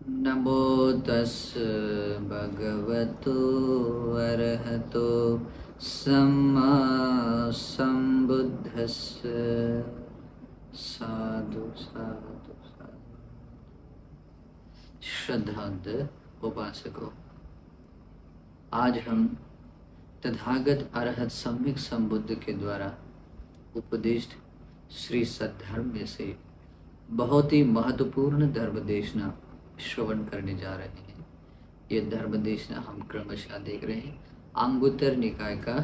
नमो तस् भगवतो अरहतो सम्मा सम्बुद्धस्स। साधु साधु साधु। श्रद्धांत उपासकों, आज हम तथागत अरहत सम्यक संबुद्ध के द्वारा उपदिष्ट श्री सद्धर्म में से बहुत ही महत्वपूर्ण धर्म देशना श्रवण करने जा रहे हैं। ये धर्म देशना हम क्रमशः देख रहे हैं। अंगुत्तर निकाय का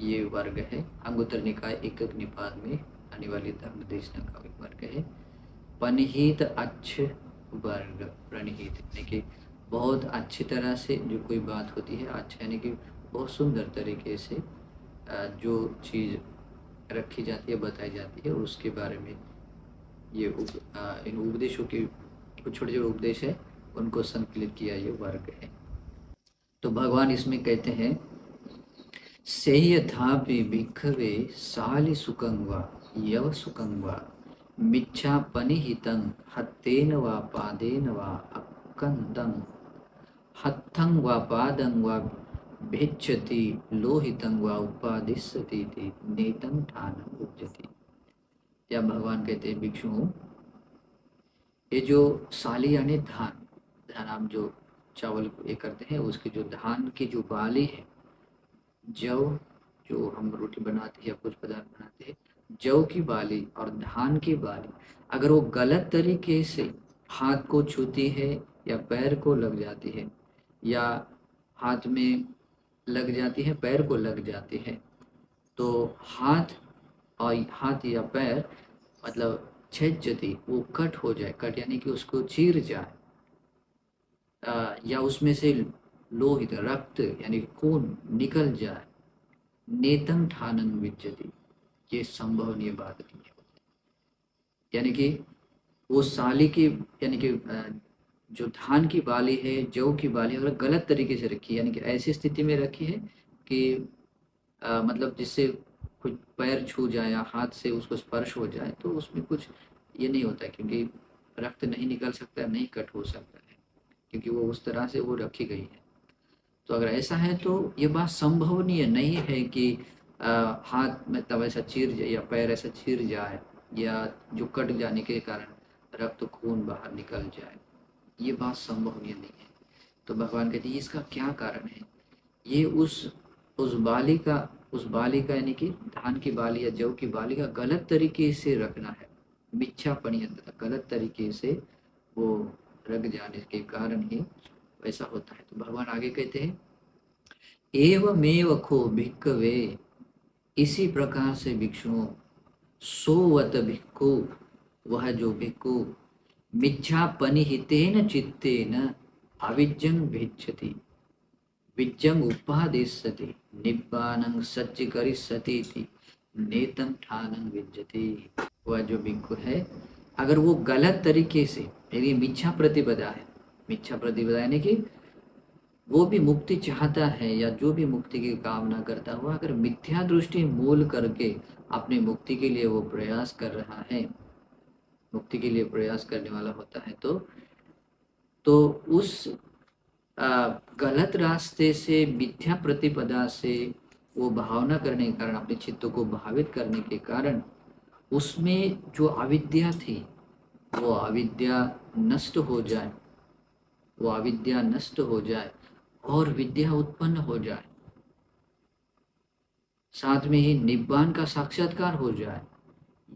ये वर्ग है। अंगुत्तर निकाय एकक निपात में आने वाली धर्म देशना का एक वर्ग है। पनिहित अच्छ वर्ग, प्रणहित यानी कि बहुत अच्छी तरह से जो कोई बात होती है, अच्छा यानी कि बहुत सुंदर तरीके से जो चीज़ रखी जाती है, बताई जाती है, और उसके बारे में ये इन उपदेशों के कुछ छोटे छोटे उपदेश है, उनको संकलित किया ये वर्ग है। तो भगवान इसमें कहते हैं, से यथापि भिक्खवे सालि सुखं वा यव सुखं वा मिच्छा पनिहितं हत्तेन वा पादेन वा अक्कन्दं हत्थं वा पादं वा भिच्छति लोहितं वा उपादिश्यति नेतं ठानं उच्यते। या भगवान कहते हैं, भिक्षुओं, ये जो साली यानी धान, धान आप जो चावल ये करते हैं, उसके जो धान की जो बाली है, जौ जो हम रोटी बनाते हैं या कुछ पदार्थ बनाते हैं, जौ की बाली और धान की बाली अगर वो गलत तरीके से हाथ को छूती है या पैर को लग जाती है, या हाथ में लग जाती है, पैर को लग जाती है, तो हाथ या पैर मतलब छेज्जति, वो कट हो जाए, कट यानी कि उसको चीर जाए, या उसमें से लोहित रक्त यानी खून निकल जाए, नेतं ठानं विज्जति, ये संभवनीय बात नहीं है। यानी कि वो साली की यानी कि जो धान की बाली है, जौ की बाली अगर गलत तरीके से रखी है, यानी कि ऐसी स्थिति में रखी है कि मतलब जिससे कुछ पैर छू जाए या हाथ से उसको स्पर्श हो जाए, तो उसमें कुछ ये नहीं होता है, क्योंकि रक्त नहीं निकल सकता, नहीं कट हो सकता है, क्योंकि वो उस तरह से वो रखी गई है। तो अगर ऐसा है तो ये बात संभवनीय नहीं है कि हाथ में तब ऐसा चीर जाए या पैर ऐसा चीर जाए, या जो कट जाने के कारण रक्त खून बाहर निकल जाए, ये बात संभवनीय नहीं है। तो भगवान कहते हैं, इसका क्या कारण है? ये उस बाली का यानी कि धान की बाली या जौ की बाली का गलत तरीके से रखना है। मिच्छा पणियत, गलत तरीके से वो रख जाने के कारण ही वैसा होता है। तो भगवान आगे कहते हैं, एवमेव खो भिक्खवे, इसी प्रकार से भिक्षुओं, सोवत भिक्खु, वह जो भिक्खु मिच्छा पनिहितेन चित्तेन अविज्जं भिक्षति विज्जं उपादेशति निब्बानं सज्जीकरिष्यति नेतं ठानं विज्जति। वह जो भिक्षु है, अगर वो गलत तरीके से, यदि मिच्छा प्रतिपदा है, मिच्छा प्रतिपदा यानी कि वो भी मुक्ति चाहता है या जो भी मुक्ति की कामना करता हुआ अगर मिथ्या दृष्टि मूल करके अपनी मुक्ति के लिए वो प्रयास कर रहा है, मुक्ति के लिए प्रयास करने वाला होता है, तो उस गलत रास्ते से, मिथ्या प्रतिपदा से वो भावना करने के कारण, अपने चित्त को भावित करने के कारण, उसमें जो अविद्या थी वो अविद्या नष्ट हो जाए, वो अविद्या नष्ट हो जाए और विद्या उत्पन्न हो जाए, साथ में ही निब्बान का साक्षात्कार हो जाए,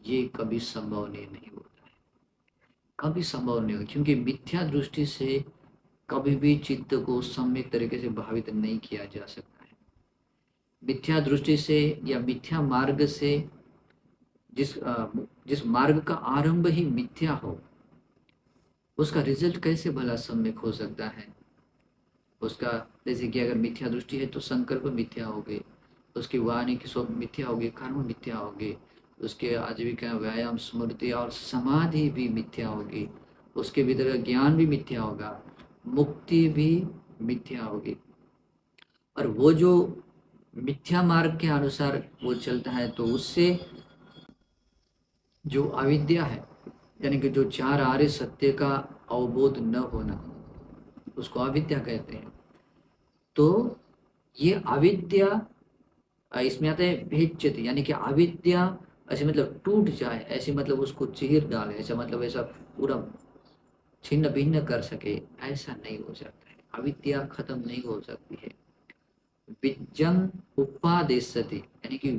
ये कभी संभव नहीं होता है, कभी संभव नहीं हो, क्योंकि मिथ्या दृष्टि से कभी भी चित्त को सम्यक तरीके से भावित नहीं किया जा सकता है। मिथ्या दृष्टि से या मिथ्या मार्ग से जिस मार्ग का आरंभ ही मिथ्या हो, उसका रिजल्ट कैसे भला सम्यक हो सकता है? उसका, जैसे कि अगर मिथ्या दृष्टि है तो संकल्प मिथ्या हो गए, उसकी वाणी की सब मिथ्या हो गई, कर्म मिथ्या हो गए, उसके आजीविका व्यायाम स्मृति और समाधि भी मिथ्या होगी, उसके भीतर ज्ञान भी मिथ्या होगा, मुक्ति भी मिथ्या होगी। और वो जो मिथ्या मार्ग के अनुसार वो चलता है, तो उससे जो अविद्या है यानी कि जो चार आर्य सत्य का अवबोध न होना, उसको अविद्या कहते हैं। तो ये अविद्या इसमें आता है भेज्यति, यानी कि अविद्या ऐसे मतलब टूट जाए, ऐसे मतलब उसको चीर डाले, ऐसा मतलब ऐसा पूरा छिन्न भिन्न कर सके, ऐसा नहीं हो सकता है। अविद्या खत्म नहीं हो सकती है। विद्यं उपादेशति, यानी कि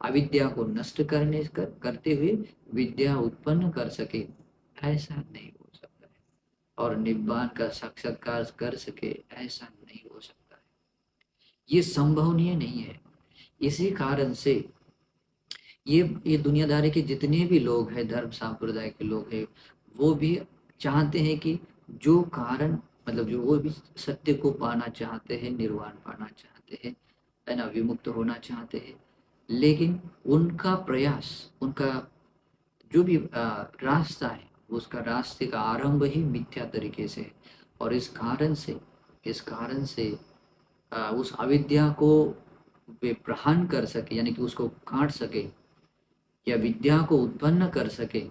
अविद्या को नष्ट करते हुए विद्या उत्पन्न कर सके, ऐसा नहीं हो सकता है। और निब्बान का साक्षात्कार कर सके, ऐसा नहीं हो सकता है। ये संभवनीय नहीं है। इसी कारण से ये दुनियादारी के जितने भी लोग हैं, धर्म संप्रदाय के लोग हैं, वो भी चाहते हैं कि जो कारण मतलब जो वो भी सत्य को पाना चाहते हैं, निर्वाण पाना चाहते हैं, है ना, विमुक्त होना चाहते हैं। लेकिन उनका प्रयास, उनका जो भी रास्ता है, उसका रास्ते का आरंभ ही मिथ्या तरीके से है। और इस कारण से उस अविद्या को वे प्रहन कर सके, यानी कि उसको काट सके, या विद्या को उत्पन्न कर सके,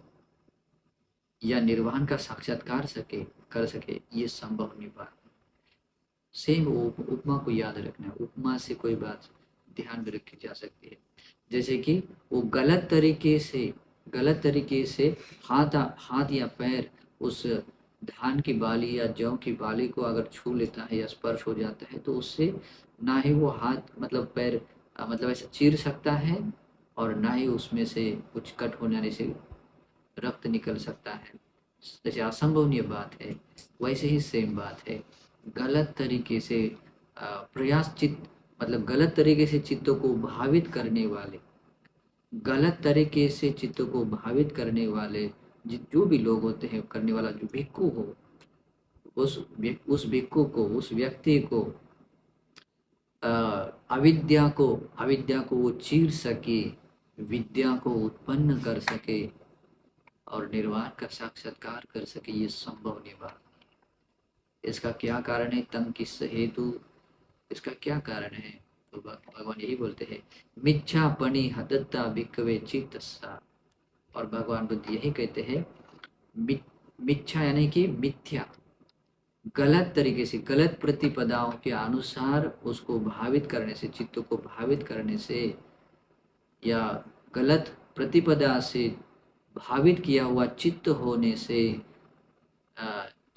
या निर्वाण का साक्षात्कार कर सके, ये संभव नहीं बात। सेम उपमा को याद रखना, उपमा से कोई बात ध्यान में रखी जा सकती है। जैसे कि वो गलत तरीके से हाथ या पैर उस धान की बाली या जौ की बाली को अगर छू लेता है या स्पर्श हो जाता है, तो उससे ना ही वो हाथ मतलब पैर मतलब ऐसा चीर सकता है, और ना ही उसमें से कुछ कट होने से रक्त निकल सकता है। जैसे असंभवनीय बात है, वैसे ही सेम बात है। गलत तरीके से प्रयास चित्त मतलब गलत तरीके से चित्तों को भावित करने वाले, गलत तरीके से चित्तों को भावित करने वाले जो भी लोग होते हैं, करने वाला जो भिक्खु हो, उस भिक्खु को, उस व्यक्ति को अविद्या को वो चीर सके, विद्या को उत्पन्न कर सके, और निर्वाण का साक्षात्कार कर सके, ये संभव नहीं बात। इसका क्या कारण है? तंग किस हेतु, इसका क्या कारण है? तो भगवान यही बोलते हैं, मिच्छा पणि हदत्ता भिक्खवे चित्तस्सा। और भगवान बुद्ध यही कहते हैं, मिच्छा यानी कि मिथ्या, गलत तरीके से, गलत प्रतिपदाओं के अनुसार उसको भावित करने से, चित्त को भावित करने से, या गलत प्रतिपदा से भावित किया हुआ चित्त होने से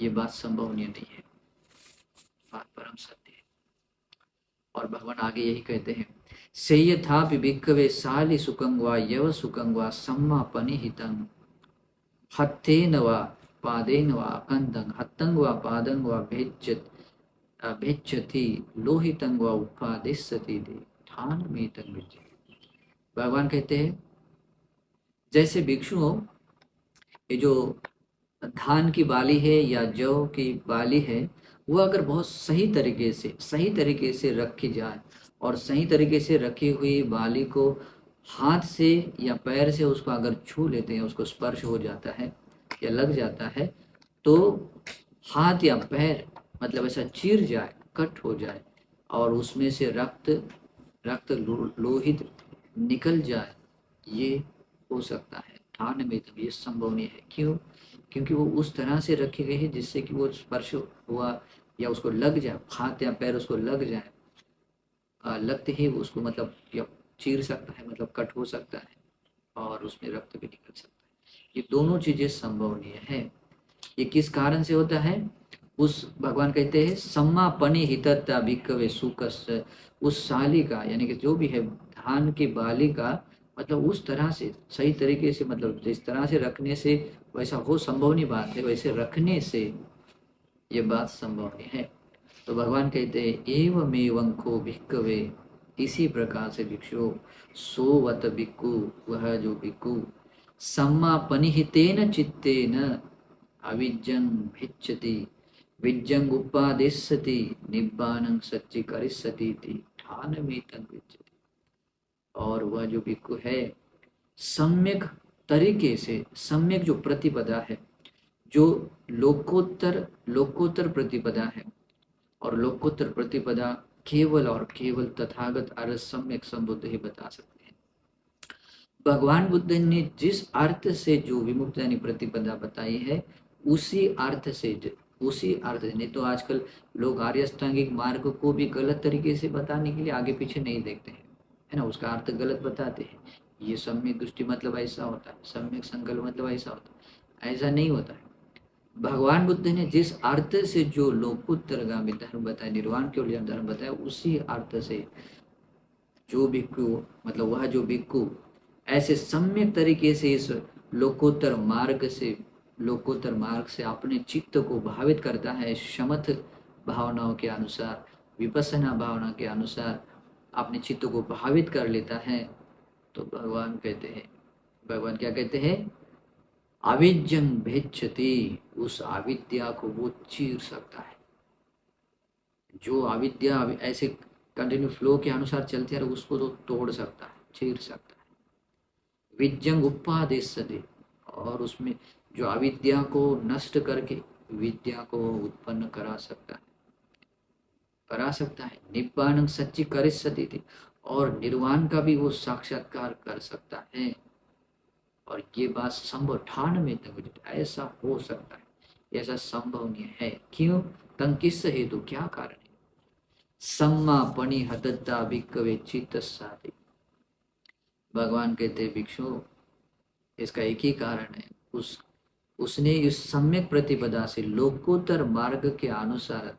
ये बात संभवनीय नहीं है, बात परम सत्य है। और भगवान आगे यही कहते हैं, सेयथापि भिक्खवे साली सुखं वा यव सुखं वा सम्मा पनिहितं हत्थेन वा पादेन वा अकन्दं हत्तं वा पादं वा भेज्यति लोहितं वा उपादिश्यति ठानमेतं विद्यते। भगवान कहते हैं, जैसे भिक्षु हो, ये जो धान की बाली है या जौ की बाली है, वो अगर बहुत सही तरीके से रखी जाए, और सही तरीके से रखी हुई बाली को हाथ से या पैर से उसको अगर छू लेते हैं, उसको स्पर्श हो जाता है या लग जाता है, तो हाथ या पैर मतलब ऐसा चीर जाए, कट हो जाए, और उसमें से रक्त लोहित निकल जाए, ये हो सकता है। ठान में तब ये संभव नहीं है। क्यों? क्योंकि वो उस तरह से रखे गए हैं जिससे कि वो स्पर्श हुआ या उसको लग जाए, हाथ या पैर उसको लग जाए, लगते ही उसको मतलब या चीर सकता है, मतलब कट हो सकता है, और उसमें रक्त भी निकल सकता है। ये दोनों चीजें संभवनीय है। ये किस कारण से होता है? उस भगवान कहते हैं, सम्मा पनि हितता भिक्खवे सुकस्य, उस साली का, यानी कि जो भी है धान की बाली का, मतलब उस तरह से सही तरीके से, मतलब जिस तरह से रखने से वैसा हो संभव नहीं बात है, वैसे रखने से ये बात संभव नहीं है। तो भगवान कहते हैं, एवमेवं को भिक्खवे, इसी प्रकार से भिक्षु, सोवत भिक्खु, वह जो भिक्खु सम्मा पनिहितेन चित्तेन अविज्जं भिच्छति विज्जं उपादिश्यति निब्बानं सच्चीकरिष्यति ठानमेतं विज्जति। और वह जो भिक्खु है, सम्यक तरीके से, सम्यक जो प्रतिपदा है, जो लोकोत्तर प्रतिपदा है, और लोकोत्तर प्रतिपदा केवल और केवल तथागत अर्थ सम्यक संबुद्ध ही बता सकते हैं। भगवान बुद्ध ने जिस अर्थ से जो विमुक्त यानी प्रतिपदा बताई है, उसी अर्थ से नहीं तो आजकल लोग आर्य अष्टांगिक मार्ग को भी गलत तरीके से बताने के लिए आगे पीछे नहीं देखते हैं, है ना, उसका अर्थ गलत बताते हैं। ये सम्यक दृष्टि मतलब ऐसा होता है, सम्यक संकल्प मतलब ऐसा होता है, ऐसा नहीं होता है। भगवान बुद्ध ने जिस अर्थ से जो लोकोत्तरगामी धर्म बताया, निर्वाण के लिए धर्म बताया, उसी अर्थ से जो भिक्खु मतलब वह जो भिक्खु ऐसे सम्यक तरीके से इस लोकोत्तर मार्ग से अपने चित्त को भावित करता है, शमथ भावनाओं के अनुसार, विपස්සना भावना के अनुसार अपने चित्त को भावित कर लेता है, तो भगवान क्या कहते हैं, अविद्यं भेच्छति, उस अविद्या को वो चीर सकता है। जो अविद्या ऐसे कंटिन्यू फ्लो के अनुसार चलती है उसको तो तोड़ सकता है, चीर सकता है। विद्यंग उपादेशते, और उसमें जो अविद्या को नष्ट करके विद्या को उत्पन्न करा सकता है। निब्बाणं सच्ची करिष्यति थी, और निर्वाण का भी वो साक्षात्कार कर सकता है। और ये बात संभव ठान में ऐसा हो सकता है, ऐसा संभवनीय है। क्यों? तंकिस हेतु, क्या कारण है? सम्मा पणि हदत्ता भिक्खवे चित्तस्सादि। भगवान कहते भिक्षु, इसका एक ही कारण है, उसने इस सम्यक प्रतिपदा से लोकोत्तर मार्ग के अनुसार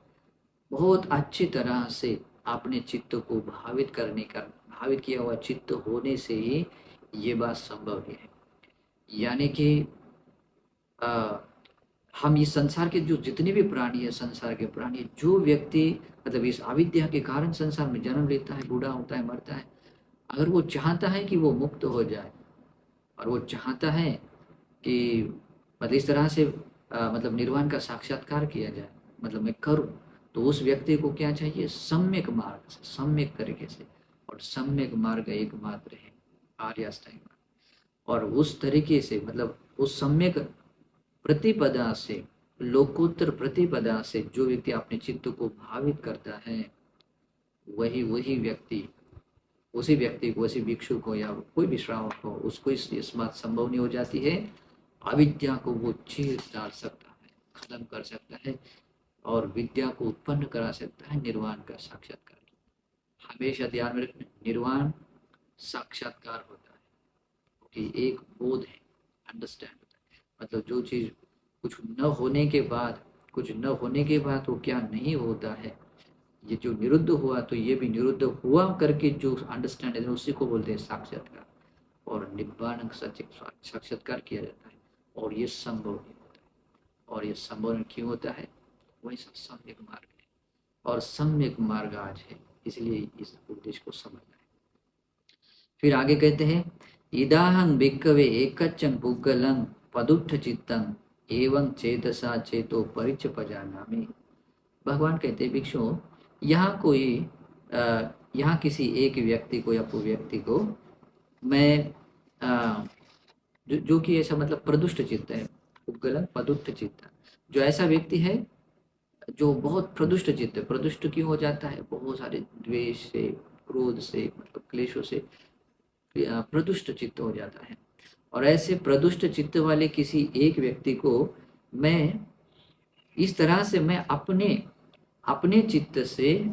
बहुत अच्छी तरह से अपने चित्त को भावित किया हुआ चित्त होने से ही ये बात संभव है। यानी कि हम इस संसार के जो जितने भी प्राणी है, संसार के प्राणी, जो व्यक्ति मतलब इस अविद्या के कारण संसार में जन्म लेता है, बूढ़ा होता है, मरता है, अगर वो चाहता है कि वो मुक्त हो जाए और वो चाहता है कि मतलब इस तरह से मतलब निर्वाण का साक्षात्कार किया जाए, मतलब मैं करूं, तो उस व्यक्ति को क्या चाहिए? सम्यक मार्ग से, सम्यक तरीके से। और सम्यक मार्ग एकमात्र है आर्य अष्टांगिक मार्ग। और उस तरीके से मतलब उस सम्यक प्रतिपदा से, लोकोत्तर प्रतिपदा से जो व्यक्ति अपने चित्त को भावित करता है, वही व्यक्ति, उसी भिक्षु को या कोई भी श्रावक हो, उसको इस बात संभव नहीं हो जाती है, अविद्या को वो चीर डाल सकता है, खत्म कर सकता है, और विद्या को उत्पन्न करा सकता है, निर्वाण का साक्षात्कार। हमेशा ध्यान में रखना, निर्वाण साक्षात्कार होता है, क्योंकि एक बोध है, अंडरस्टैंड होता है, मतलब जो चीज कुछ न होने के बाद वो क्या नहीं होता है, ये जो निरुद्ध हुआ तो ये भी निरुद्ध हुआ करके जो अंडरस्टैंड है, उसी को बोलते हैं साक्षात्कार। और निब्बाण साक्षात्कार किया जाता है, और ये संभव नहीं होता है। और ये संभव क्यों होता है? वही सम्यक मार्ग है, और सम्यक मार्ग आज है, इसलिए इस उद्देश्य को समझना है। फिर आगे कहते हैं, इदाहं भिक्खवे एकच्चं पुग्गलं पदुत्थ चित्तं एवं चेतसा चेतो परिचपजानामि। भगवान कहते हैं, भिक्षु, यहाँ किसी एक व्यक्ति को या व्यक्ति को मैं जो कि ऐसा मतलब प्रदुष्ट चित्त है, पुग्गलं पदुत्थ चित्त, जो ऐसा व्यक्ति है जो बहुत प्रदुष्ट चित्त है। प्रदुष्ट क्यों हो जाता है? बहुत सारे द्वेष से, क्रोध से, मतलब क्लेशों से प्रदुष्ट चित्त हो जाता है। और ऐसे प्रदुष्ट चित्त वाले किसी एक व्यक्ति को मैं इस तरह से मैं अपने चित्त से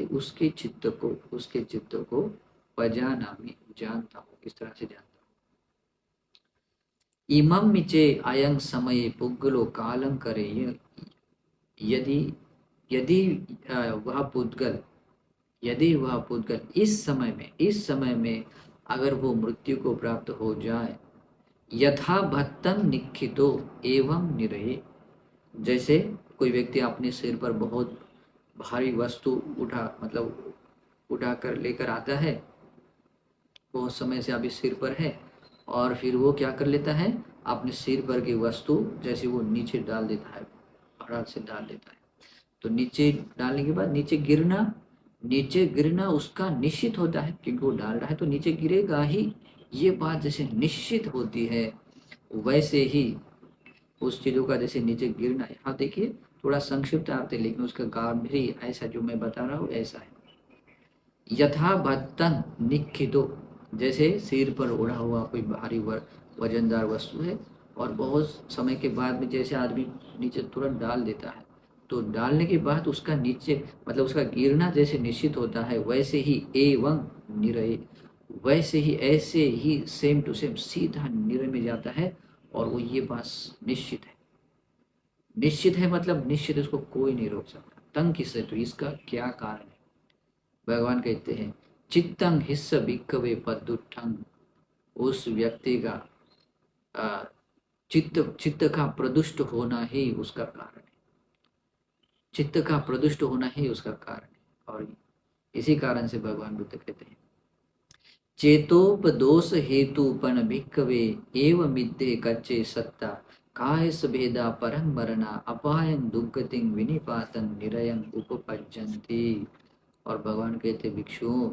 उसके चित्त को पजानामि, जानता हूँ, इस तरह से जानता हूँ। इमं मिचे अयं समये पुग्गलो कालं करे, यदि वह पुद्गल इस समय में अगर वो मृत्यु को प्राप्त हो जाए, यथा भत्तं निखितो एवं निरये, जैसे कोई व्यक्ति अपने सिर पर बहुत भारी वस्तु उठा कर लेकर आता है, बहुत समय से अभी सिर पर है, और फिर वो क्या कर लेता है, अपने सिर पर की वस्तु जैसे वो नीचे डाल देता है, फटाक से डाल देता है। तो नीचे डालने के बाद नीचे गिरना उसका निश्चित होता है, क्योंकि वो डाल रहा है तो नीचे गिरेगा ही, ये बात जैसे निश्चित होती है, वैसे ही उस चीज़ों का जैसे नीचे गिरना। यहाँ देखिए थोड़ा संक्षिप्त अर्थ है, लेकिन उसका गांभीर्य ऐसा जो मैं बता रहा हूँ ऐसा है। यथा भत्तं निखितो, जैसे सिर पर ओढ़ा हुआ कोई भारी वजनदार वस्तु है और बहुत समय के बाद में जैसे आदमी नीचे तुरंत डाल देता है, तो डालने के बाद उसका नीचे मतलब उसका गिरना जैसे निश्चित होता है, वैसे ही एवं निरय, वैसे ही ऐसे ही सेम टू सेम सीधा निरय में जाता है। और वो ये बात निश्चित है, निश्चित है मतलब निश्चित, उसको कोई नहीं रोक सकता। तंग किससे, तो इसका क्या कारण है? भगवान कहते हैं चित्तंग हिस्स भिक्खवे पदुत्थंग, उस व्यक्ति का अ, चित्त चित्त का प्रदुष्ट होना ही उसका कारण है, चित्त का प्रदुष्ट होना ही उसका कारण है। और इसी कारण से भगवान बुद्ध कहते हैं चेतोपदोष हेतुपन भिक्खवे एव मिद्दे कच्चे सत्ता कायस भेदा परं मरना अपायं दुर्गतिं विनिपातं निरयं उपपज्जन्ति। और भगवान कहते भिक्षुओं,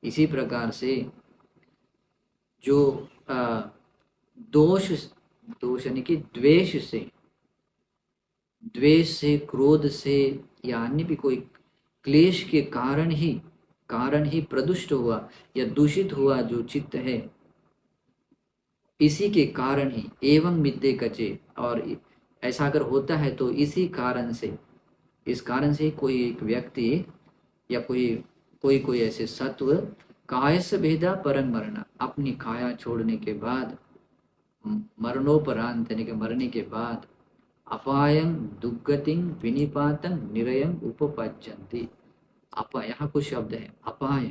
इसी प्रकार से जो दोष दोष यानी कि द्वेष से क्रोध से या अन्य भी कोई क्लेश के कारण ही प्रदुष्ट हुआ या दूषित हुआ जो चित्त है, इसी के कारण ही एवं मिद्दे कचे, और ऐसा अगर होता है तो इसी कारण से, इस कारण से कोई एक व्यक्ति या कोई कोई कोई ऐसे सत्व कायस भेदा परं मरना, अपनी काया छोड़ने के बाद, मरणोपरांत यानी कि मरने के बाद, अपायं दुर्गतिं विनिपातं निरयं उपपज्जन्ति। अपा, यहाँ कुछ शब्द है अपाय,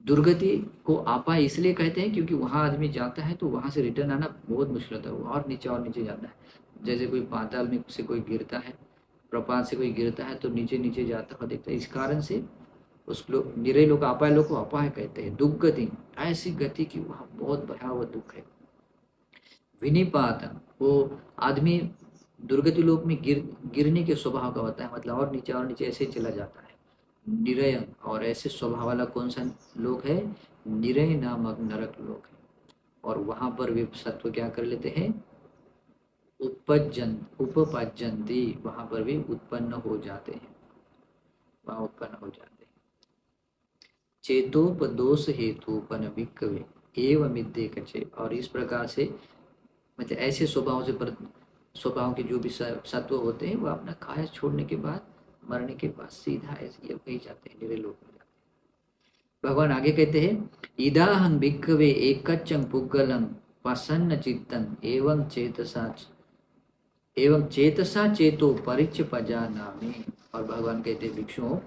दुर्गति को अपाय इसलिए कहते हैं क्योंकि वहां आदमी जाता है तो वहां से रिटर्न आना बहुत मुश्किल होता है, वो और नीचे जाता है। जैसे कोई पाताल में से कोई गिरता है, प्रपात से कोई गिरता है तो नीचे नीचे जाता हुआ देखता है, इस कारण से उस लोग निरय लोग अपाय लोग को अपाय कहते हैं। दुर्गति, ऐसी गति की वहां बहुत भयावह दुख है। विनिपात, वो आदमी दुर्गति लोक में गिरने के स्वभाव का होता है, मतलब और नीचे ऐसे चला जाता है। निरय, और ऐसे स्वभाव वाला कौन सा लोक है? निरय नामक नरक लोक है। और वहां पर वे सत्व क्या कर लेते हैं? उपपज्जन्ति, वहां पर भी उत्पन्न हो जाते हैं, वहां उत्पन्न हो जाते हैं। चेतोपदोष हेतुपन भिक्खवे एवं मिद्दे कचे, और इस प्रकार से मतलब ऐसे स्वभाव के जो भी सत्व होते हैं वो अपना काया छोड़ने के बाद, मरने के बाद सीधा ऐसे वही जाते हैं, निरे लोक में जाते हैं। भगवान आगे कहते हैं इदाहं भिक्खवे एकच्चं पुग्गलं प्रसन्न चित्तं एवं चेतसा चेतो परिच पजानामि। और भगवान कहते हैं भिक्षुओं,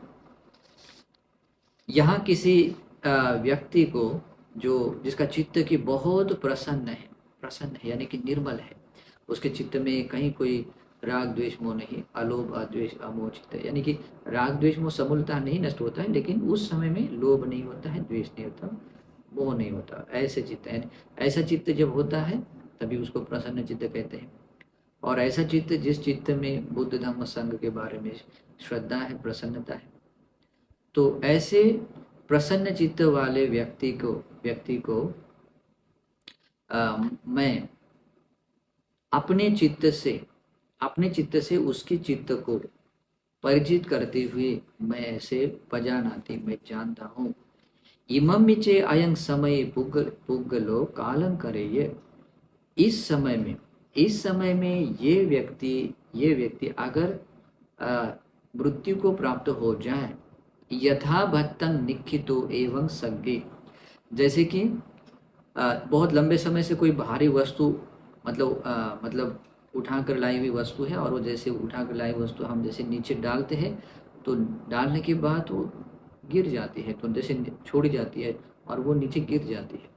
यहाँ किसी व्यक्ति को जो जिसका चित्त की बहुत प्रसन्न है यानी कि निर्मल है, उसके चित्त में कहीं कोई राग द्वेष मोह नहीं, अलोभ अद्वेष अमोह चित्त है, यानी कि राग द्वेष मोह समूलतः नहीं नष्ट होता है, लेकिन उस समय में लोभ नहीं होता है, द्वेष नहीं होता, मोह नहीं होता, ऐसे चित्त है। ऐसा चित्त जब होता है तभी उसको प्रसन्न चित्त कहते हैं। और ऐसा चित्त जिस चित्त में बुद्ध धम्म संघ के बारे में श्रद्धा है, प्रसन्नता है, तो ऐसे प्रसन्न चित्त वाले व्यक्ति को मैं अपने चित्त से उसकी चित्त को परिचित करते हुए मैं ऐसे पजानाति, मैं जानता हूँ। इमं चे अयं समय पुग्गलो कालं करे, इस समय में ये व्यक्ति अगर मृत्यु को प्राप्त हो जाए, यथा भत्तं निखितो एवं सज्ञे, जैसे कि बहुत लंबे समय से कोई भारी वस्तु मतलब उठा कर लाई हुई वस्तु है, और वो जैसे उठा कर लाई वस्तु हम जैसे नीचे डालते हैं तो डालने के बाद वो गिर जाती है, तो जैसे छोड़ी जाती है और वो नीचे गिर जाती है,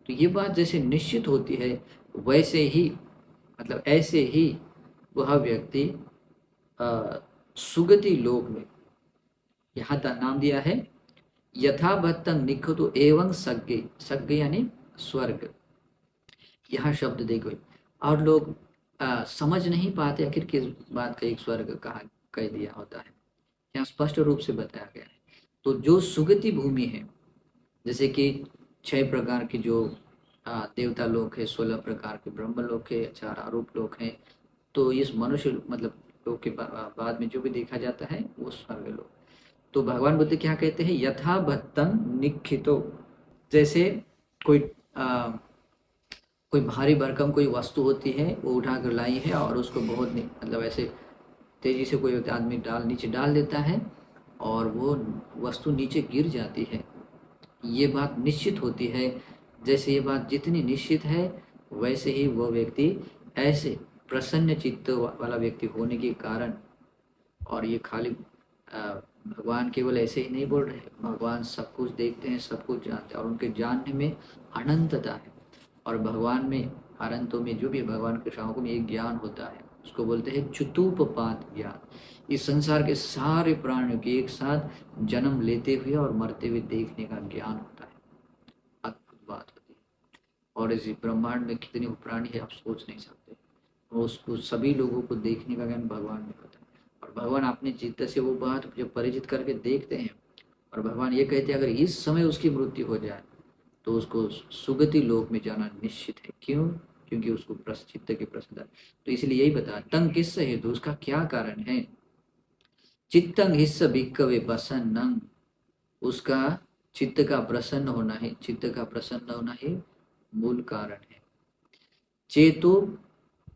तो ये बात जैसे निश्चित होती है, वैसे ही मतलब ऐसे ही वह व्यक्ति सुगति लोक में, यहाँ नाम दिया है यथा भत्तं निखतो एवं सज्ञे यानी स्वर्ग। यहाँ शब्द देखो, और लोग समझ नहीं पाते आखिर किस बात का एक स्वर्ग कह दिया होता है, यहाँ स्पष्ट रूप से बताया गया है। तो जो सुगति भूमि है, जैसे कि 6 प्रकार के जो देवता लोक है, 16 प्रकार के ब्रह्म लोक है, 4 आरूप लोक है, तो इस मनुष्य मतलब लोक के बाद में जो भी देखा जाता है वो स्वर्ग लोक। तो भगवान बुद्ध क्या कहते हैं, यथा भत्तं निखितो, जैसे कोई कोई भारी भरकम कोई वस्तु होती है, वो उठा कर लाई है और उसको बहुत मतलब ऐसे तेजी से कोई आदमी नीचे डाल देता है और वो वस्तु नीचे गिर जाती है। ये बात निश्चित होती है। जैसे ये बात जितनी निश्चित है, वैसे ही वो व्यक्ति ऐसे प्रसन्न चित्त वाला व्यक्ति होने के कारण, और ये खाली भगवान केवल ऐसे ही नहीं बोल रहे, भगवान सब कुछ देखते हैं, सब कुछ जानते हैं और उनके जानने में अनंतता है। और भगवान में, अनंतों में जो भी भगवान के श्रावकों में एक ज्ञान होता है, उसको बोलते हैं चतुपपात ज्ञान। इस संसार के सारे प्राणियों के एक साथ जन्म लेते हुए और मरते हुए देखने का ज्ञान होता है। अद्भुत बात होती है। और इस ब्रह्मांड में कितने प्राणी है आप सोच नहीं सकते, उसको सभी लोगों को देखने का ज्ञान भगवान में होता है। और भगवान अपने चित्त से वो बात जब परिचित करके देखते हैं, और भगवान ये कहते हैं अगर इस समय उसकी मृत्यु हो जाए तो उसको सुगति लोक में जाना निश्चित है। क्यों? क्योंकि उसको चित्त के प्रसन्न है। तो इसलिए यही बता, तंग किस हेतु, उसका क्या कारण है? चित्तंग हिस्स भिक्कवे प्रसन्नं, उसका चित्त का प्रसन्न होना है, चित्त का प्रसन्न होना ही मूल कारण है। चेतो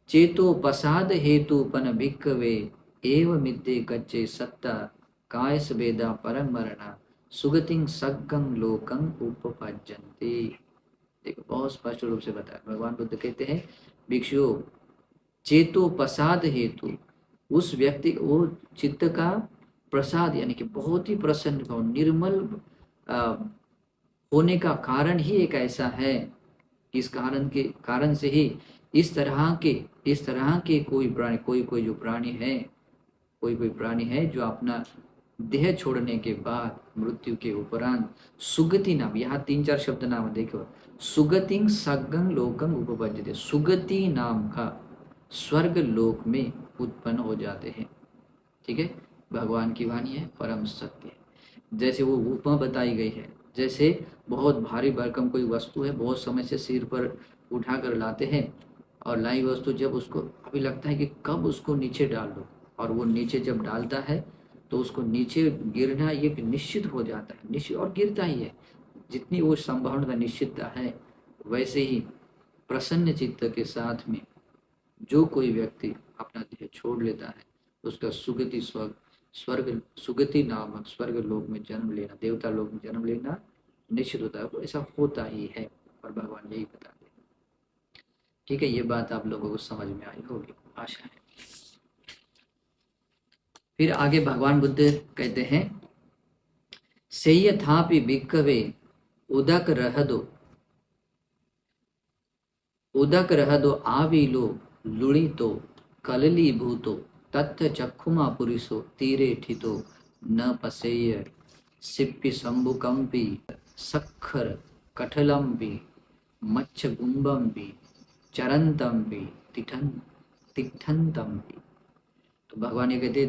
चेतोपसाद हेतुपन भिक्कवे एव मिद्दे कच्चे सत्ता कायस वेदा परम मरणा सुगतिं सग्गं लोकं उपपज्यन्ते। देखो बहुत स्पष्ट रूप से बताया, भगवान बुद्ध कहते हैं भिक्षुओं, चेतोपसाद हेतु, उस व्यक्ति वो चित्त का प्रसाद यानी कि बहुत ही प्रसन्न और निर्मल होने का कारण ही एक ऐसा है। इस कारण से ही इस तरह के कोई प्राणी, कोई जो प्राणी है, कोई प्राणी है जो अपना देह छोड़ने के बाद मृत्यु के उपरांत सुगति नाम, यहाँ 3-4 शब्द नाम देखो, सुगतिं सग्गं लोकं उपपज्यते, सुगति नाम का स्वर्ग लोक में उत्पन्न हो जाते हैं। ठीक है, भगवान की वाणी है, परम सत्य है। जैसे वो उपमा बताई गई है, जैसे बहुत भारी भरकम कोई वस्तु है, बहुत समय से सिर पर उठा कर लाते हैं और लाई वस्तु जब उसको अभी लगता है कि कब उसको नीचे डाल दो, और वो नीचे जब डालता है तो उसको नीचे गिरना ये निश्चित हो जाता है, निश्चित, और गिरता ही है। जितनी वो संभावना निश्चितता है, वैसे ही प्रसन्न चित्त के साथ में जो कोई व्यक्ति अपना देह छोड़ लेता है, उसका स्वर्ग सुगति नामक स्वर्ग लोक में जन्म लेना, देवता लोक में जन्म लेना निश्चित होता है। वो ऐसा होता ही है और भगवान यही बताते हैं। ठीक है, ये बात आप लोगों को समझ में आई होगी, आशा है। फिर आगे भगवान बुद्ध कहते हैं, सेय थापि भिक्खवे उदक रहदो आविलो लुड़ितो कलली भूतो तत्थ चक्षुमा पुरुषो तीरे ठितो न पसेय सिप्पि शंभुकंपी सखर कठलंपी मच्छ गुंबंपी चरंतंपी तिठंतंपी। तो भगवान ये कहते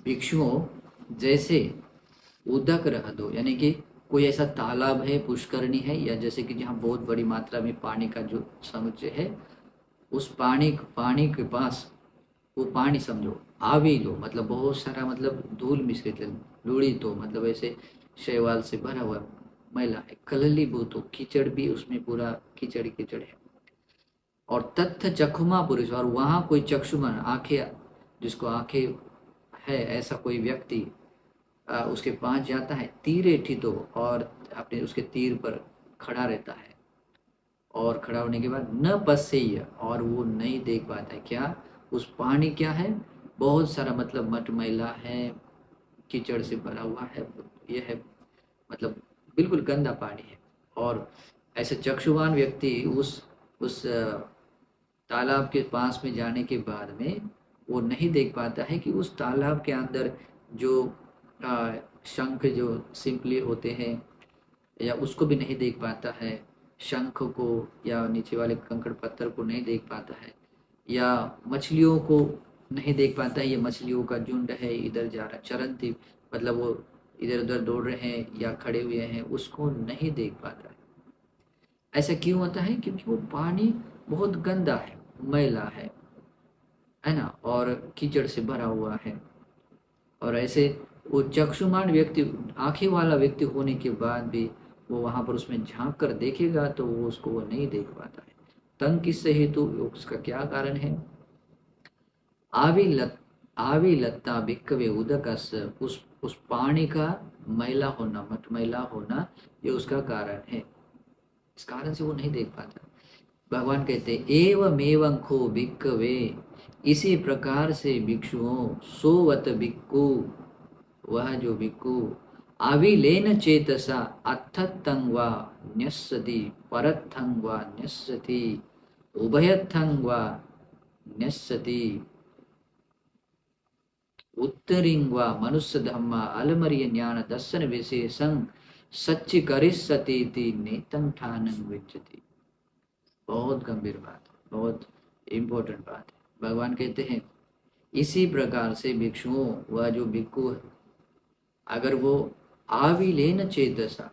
भिक्षुओं, जैसे उदक रह दो यानी कि कोई ऐसा तालाब है, पुष्करणी है, या जैसे कि जहाँ बहुत बड़ी मात्रा में पानी का जो समुच्चय है, उस पानी के पास वो पानी समझो, आवी लो मतलब बहुत सारा, मतलब धूल मिश्रित है, लूड़ी तो मतलब ऐसे शैवाल से भरा हुआ मैला है, कलली भूतो कीचड़ भी उसमें पूरा कीचड़ है, और तत्थ चक्षुमा पुरुष, और वहाँ कोई चक्षुमन आंखें, जिसको आंखें है ऐसा कोई व्यक्ति उसके पास जाता है, तीरे ठितो, और अपने उसके तीर पर खड़ा रहता है, और खड़ा होने के बाद न पसेय, और वो नहीं देख पाता है क्या, उस पानी क्या है, बहुत सारा मतलब मट मैला है, कीचड़ से भरा हुआ है, यह है मतलब बिल्कुल गंदा पानी है। और ऐसे चक्षुवान व्यक्ति उस तालाब के पास में जाने के बाद में वो नहीं देख पाता है कि उस तालाब के अंदर जो शंख जो सिंपली होते हैं, या उसको भी नहीं देख पाता है, शंख को या नीचे वाले कंकड़ पत्थर को नहीं देख पाता है, या मछलियों को नहीं देख पाता है, ये मछलियों का झुंड है इधर जा रहा, चरंती मतलब वो इधर उधर दौड़ रहे हैं या खड़े हुए हैं, उसको नहीं देख पाता है। ऐसा क्यों होता है? क्योंकि वो पानी बहुत गंदा है, मैला है ना, और कीचड़ से भरा हुआ है। और ऐसे वो चक्षुमान व्यक्ति, आंखें वाला व्यक्ति होने के बाद भी वो वहाँ पर उसमें झांक कर देखेगा तो वो उसको वो नहीं देख पाता है। तंग किससे हेतु, उसका क्या कारण है? आविलत आविलता भिक्कवे उदकस, उस पानी का मैला होना, मट मैला होना, ये उसका कारण है। इस कारण से वो नहीं देख पाता। भगवान कहते एवमेवं खो भिक्कवे, इसी प्रकार से भिक्षुओं, सोवत भिक्खु, वह जो भिक्खु, आविलेन चेतसा अथत्थं वा न्यस्सति, परत्थं वा न्यस्सति, उभयत्थं वा न्यस्सति, उत्तरिं वा मनुष्य धम्मा अलमरिय ज्ञान दर्शन विशेषं सच्चि करिष्यति नेतं ठानं विच्यति। बहुत गंभीर बात है, बहुत इम्पोर्टेंट बात है। भगवान कहते हैं इसी प्रकार से भिक्षुओं, वह जो भिक्षु है, अगर वो आविलेन चेतसा,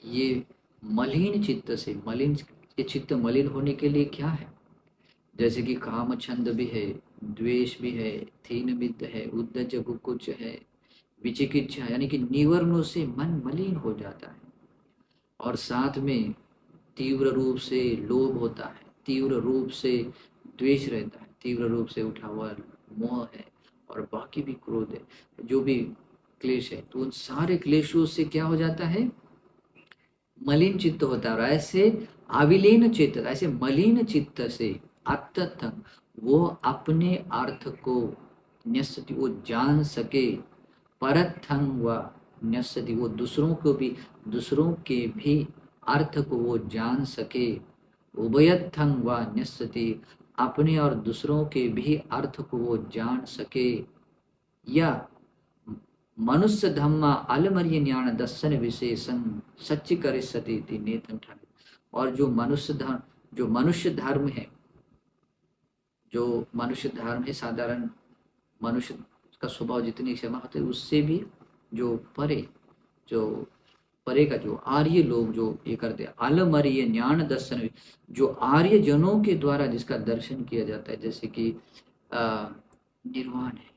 ये मलिन चित्त से, मलिन, ये चित्त मलिन होने के लिए क्या है? जैसे कि काम छंद भी है, द्वेष भी है, थीन मिद्द है, उद्धज कुकुच है, विचिकित्सा, यानी कि निवर्णों से मन मलिन हो जाता है। और साथ में तीव्र रूप से लोभ होता है, तीव्र रूप से द्वेष रहता है, तीव्र रूप से उठा हुआ मोह है, और बाकी भी क्रोध है, जो भी क्लेश है, तो उन सारे क्लेशों से क्या हो जाता है? मलिन चित्त होता है। और ऐसे आविलेन चित्त, ऐसे मलिन चित्त से अत्यंत वो अपने अर्थ को न्यस्यति, वो जान सके, परथं व न्यस्यति, वो दूसरों के भी अर्थ को वो जान सके, उभयथं व न्यस्यति, अपने और दूसरों के भी अर्थ को वो जान सके, या मनुष्य धम्मा अलमर्य ज्ञान दर्शन विशेषं सच्ची करिष्यति नेतं ठानं। और जो मनुष्य धर्म है, जो मनुष्य धर्म है, साधारण मनुष्य का स्वभाव जितनी क्षमा होती है, उससे भी जो परे का जो आर्य लोग जो ये करते हैं, अलमर्य ज्ञान दर्शन, जो आर्य जनों के द्वारा जिसका दर्शन किया जाता है, जैसे कि निर्वाण है,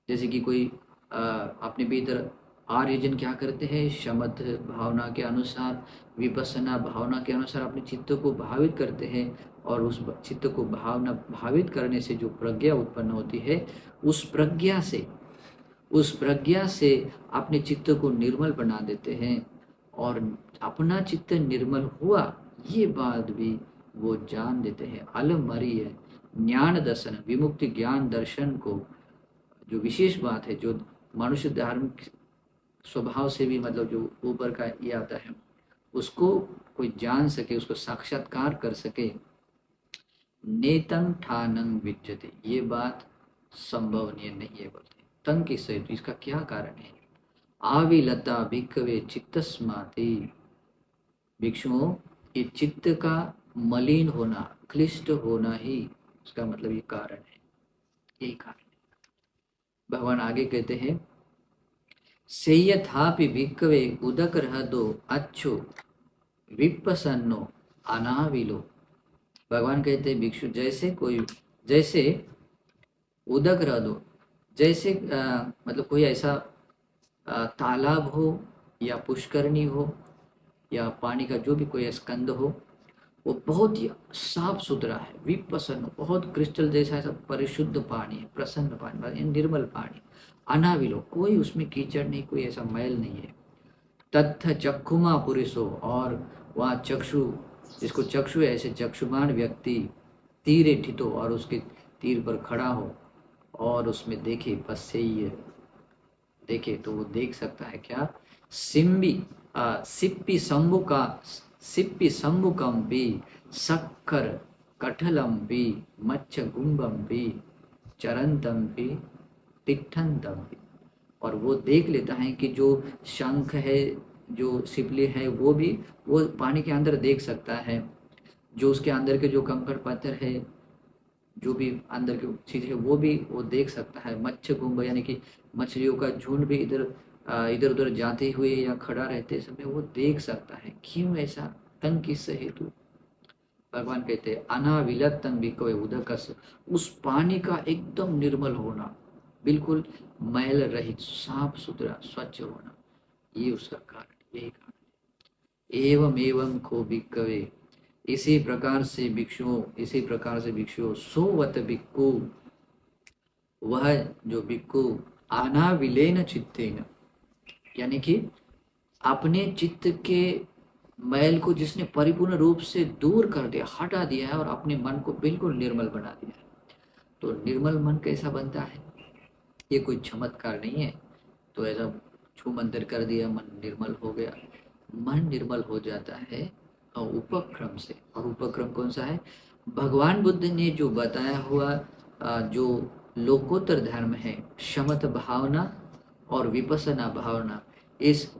जैसे कि कोई अपने भीतर आर्यजन क्या करते हैं, शमथ भावना के अनुसार, विपස්සना भावना के अनुसार अपने चित्त को भावित करते हैं, और उस चित्त को भावित करने से जो प्रज्ञा उत्पन्न होती है, उस प्रज्ञा से अपने चित्त को निर्मल बना देते हैं। और अपना चित्त निर्मल हुआ, ये बात भी वो जान देते हैं। अलमरीय ज्ञान दर्शन, विमुक्ति ज्ञान दर्शन को, जो विशेष बात है, जो मनुष्य धर्म स्वभाव से भी, मतलब जो ऊपर का ये आता है, उसको कोई जान सके, उसको साक्षात्कार कर सके, नेतं ठानं विद्यते, ये बात संभवनीय नहीं है। बोलते तंग किससे, तो इसका क्या कारण है? आविलता भिक्खवे चित्तस्माति, भिक्षुओं, ये चित्त का मलिन होना, क्लिष्ट होना ही उसका मतलब ये कारण है, यही कारण है। भगवान आगे कहते हैं सेयथापि भिक्खवे उदक रहदो अच्छो विपसन्नो अनाविलो। भगवान कहते हैं भिक्षु, जैसे उदक रहदो, जैसे मतलब कोई ऐसा तालाब हो या पुष्करणी हो या पानी का जो भी कोई स्कंद हो, वो बहुत ही साफ सुथरा है, विप्रसन्न, बहुत क्रिस्टल जैसा ऐसा परिशुद्ध पानी है, प्रसन्न पानी, निर्मल पानी, अनाविलो, कोई उसमें कीचड़ नहीं, कोई ऐसा मैल नहीं है। तत्थ चक्षुमा पुरुषो, और वहाँ चक्षु, जिसको चक्षु है, ऐसे चक्षुमान व्यक्ति तीरे ठितो, और उसके तीर पर खड़ा हो और उसमें देखे, बस से ही देखे तो वो देख सकता है क्या? सिप्पी शंभुकम भी शक्कर कठलम भी मच्छ गुम्बम भी चरंतम भी तिठंतम भी। और वो देख लेता है कि जो शंख है, जो सिपली है, वो पानी के अंदर देख सकता है, जो उसके अंदर के जो कंकड़ पत्थर है, जो भी अंदर की चीज है, वो भी वो देख सकता है। मत्स्य कुंभ, यानी कि मछलियों का झुंड भी इधर उधर जाते हुए या खड़ा रहते समय वो देख सकता है। क्यों ऐसा? तंग किस हेतु? भगवान कहते हैं अनाविलत्तं भिक्खवे उदकस्य, उस पानी का एकदम निर्मल होना, बिल्कुल मैल रहित, साफ सुथरा, स्वच्छ होना, ये उसका कारण, यही कारण। एवं एवं को भिक्खवे, इसी प्रकार से भिक्षुओं सोवत भिक्खु, वह जो भिक्खु अनाविलेन चित्तेन, यानी कि अपने चित्त के मैल को जिसने परिपूर्ण रूप से दूर कर दिया, हटा दिया है और अपने मन को बिल्कुल निर्मल बना दिया है। तो निर्मल मन कैसा बनता है? ये कोई चमत्कार नहीं है तो ऐसा छू मंतर कर दिया मन निर्मल हो गया। मन निर्मल हो जाता है उपक्रम से। और उपक्रम कौन सा है? भगवान बुद्ध ने जो बताया हुआ जो लोकोत्तर धर्म है, शमत भावना और विपස්සना भावना, इस